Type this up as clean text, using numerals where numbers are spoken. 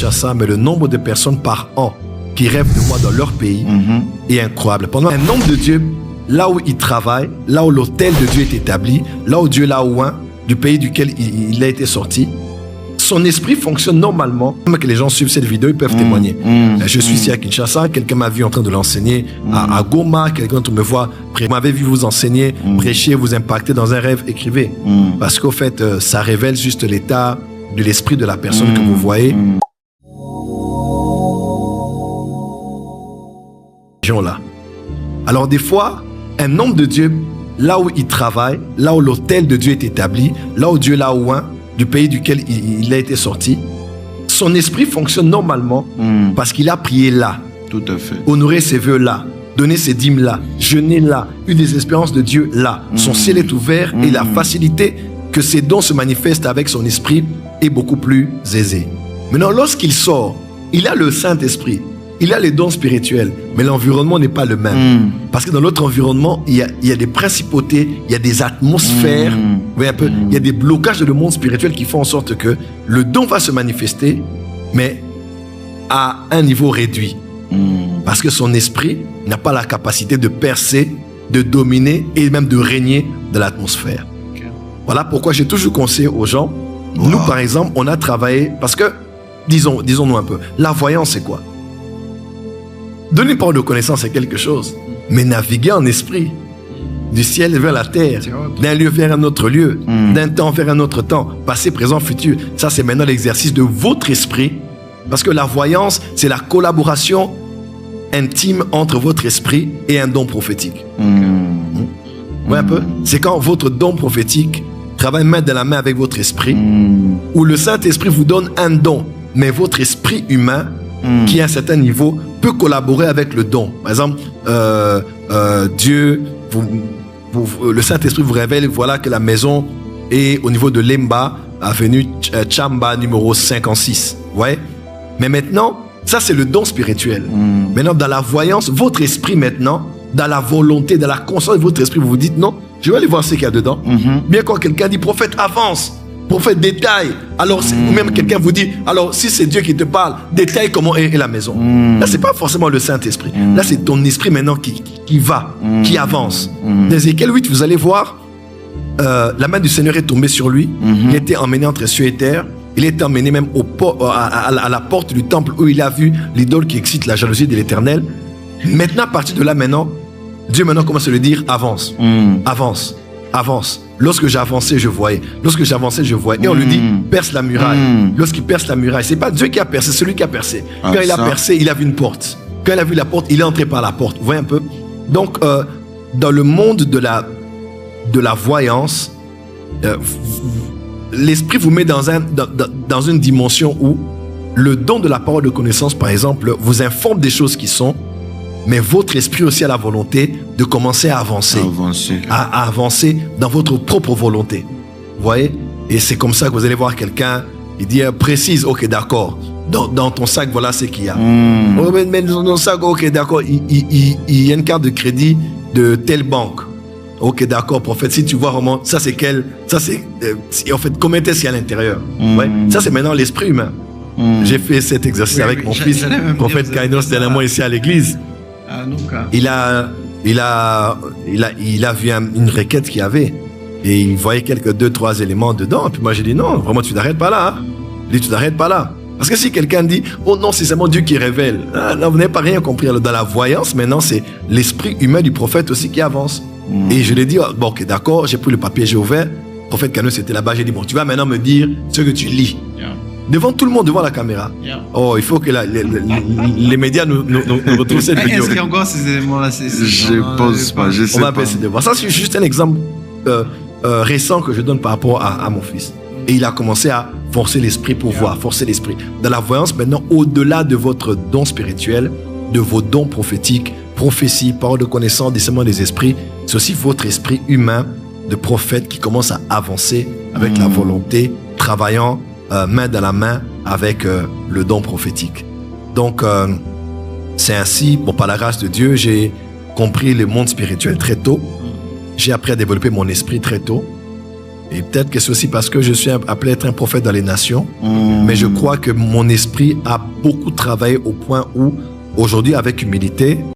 Kinshasa, mais le nombre de personnes par an qui rêvent de moi dans leur pays est incroyable. Pendant un homme de Dieu, là où il travaille, là où l'autel de Dieu est établi, là où Dieu l'a oint, du pays duquel il a été sorti, son esprit fonctionne normalement. Même que les gens suivent cette vidéo, ils peuvent témoigner. Je suis ici à Kinshasa, quelqu'un m'a vu en train de l'enseigner à Goma, quelqu'un d'autre me voit, m'avait vu vous enseigner, prêcher, vous impacter dans un rêve, écrivez. Parce qu'au fait, ça révèle juste l'état de l'esprit de la personne que vous voyez. Là. Alors des fois, un homme de Dieu, là où il travaille, là où l'autel de Dieu est établi, là où Dieu l'a oint, du pays duquel il a été sorti, son esprit fonctionne normalement parce qu'il a prié là. Tout à fait. Honorer ses vœux là, donner ses dîmes là, jeûner là, eu des espérances de Dieu là. Son ciel est ouvert et la facilité que ses dons se manifestent avec son esprit est beaucoup plus aisée. Maintenant, lorsqu'il sort, il a le Saint-Esprit. Il a les dons spirituels, mais l'environnement n'est pas le même. Parce que dans l'autre environnement, il y a des principautés, il y a des atmosphères, vous voyez un peu, il y a des blocages de le monde spirituel qui font en sorte que le don va se manifester, mais à un niveau réduit. Parce que son esprit n'a pas la capacité de percer, de dominer et même de régner dans l'atmosphère. Voilà pourquoi j'ai toujours conseillé aux gens, nous par exemple, on a travaillé, parce que, disons-nous un peu, la voyance c'est quoi? Donner une parole de connaissance, c'est quelque chose. Mais naviguer en esprit, du ciel vers la terre, d'un lieu vers un autre lieu, d'un temps vers un autre temps, passé, présent, futur, ça c'est maintenant l'exercice de votre esprit. Parce que la voyance, c'est la collaboration intime entre votre esprit et un don prophétique. Vous voyez un peu? C'est quand votre don prophétique travaille main dans la main avec votre esprit, où le Saint-Esprit vous donne un don, mais votre esprit humain, qui à un certain niveau peut collaborer avec le don. Par exemple, Dieu, le Saint-Esprit vous révèle, voilà que la maison est au niveau de Lemba, avenue Chamba numéro 56. Vous voyez? Mais maintenant, ça c'est le don spirituel. Maintenant, dans la voyance, votre esprit maintenant, dans la volonté, dans la conscience de votre esprit, vous vous dites non, je vais aller voir ce qu'il y a dedans. Bien quand quelqu'un dit prophète avance, prophète détaille, alors ou même quelqu'un vous dit, alors si c'est Dieu qui te parle, détaille comment est la maison. Là c'est pas forcément le Saint-Esprit, là c'est ton esprit maintenant qui va, qui avance. Dans Ézéchiel 8, vous allez voir, la main du Seigneur est tombée sur lui, il était emmené entre cieux et terre, il était emmené même à la porte du temple où il a vu l'idole qui excite la jalousie de l'Éternel. Maintenant, à partir de là, Dieu maintenant commence à lui dire, avance, avance, avance. Lorsque j'avançais, je voyais. Lorsque j'avançais, je voyais. Et on lui dit, perce la muraille. Lorsqu'il perce la muraille, c'est pas Dieu qui a percé, c'est celui qui a percé. Quand il a percé, il a vu une porte. Quand il a vu la porte, il est entré par la porte. Vous voyez un peu? Donc, dans le monde de la voyance, l'esprit vous met dans une dimension où le don de la parole de connaissance, par exemple, vous informe des choses qui sont, mais votre esprit aussi a la volonté de commencer à avancer. À avancer dans votre propre volonté. Vous voyez? Et c'est comme ça que vous allez voir quelqu'un, il dit précise, ok d'accord. Dans ton sac, voilà ce qu'il y a. Oh, mais dans ton sac, ok d'accord, il y a une carte de crédit de telle banque. Ok d'accord, prophète, si tu vois vraiment, ça c'est en fait, combien est-ce qu'il y a à l'intérieur? Ouais? Ça c'est maintenant l'esprit humain. J'ai fait cet exercice avec mon fils, prophète Kainos, dernièrement ici à l'église. Il a vu une requête qu'il y avait et il voyait quelques 2-3 éléments dedans. Et puis moi j'ai dit non, vraiment tu n'arrêtes pas là. Il dit tu n'arrêtes pas là. Parce que si quelqu'un dit oh non, c'est seulement Dieu qui révèle, là vous n'avez pas rien compris. Alors, dans la voyance maintenant c'est l'esprit humain du prophète aussi qui avance. Et je lui ai dit bon ok d'accord, j'ai pris le papier, j'ai ouvert. Le prophète Kainos était là-bas, j'ai dit bon tu vas maintenant me dire ce que tu lis. Devant tout le monde, devant la caméra. Oh, il faut que les médias nous retrouvent cette vidéo. Est-ce qu'il y a encore ces éléments-là? Je pense pas, je sais pas. On va essayer de voir. Ça, c'est juste un exemple récent que je donne par rapport à mon fils. Et il a commencé à forcer l'esprit pour voir, forcer l'esprit. Dans la voyance, maintenant, au-delà de votre don spirituel, de vos dons prophétiques, prophétie, parole de connaissance, discernement des esprits, c'est aussi votre esprit humain de prophète qui commence à avancer avec la volonté, travaillant main dans la main avec le don prophétique. Donc, c'est ainsi, par la grâce de Dieu, j'ai compris le monde spirituel très tôt. J'ai appris à développer mon esprit très tôt. Et peut-être que c'est aussi parce que je suis appelé à être un prophète dans les nations. Mais je crois que mon esprit a beaucoup travaillé au point où, aujourd'hui, avec humilité,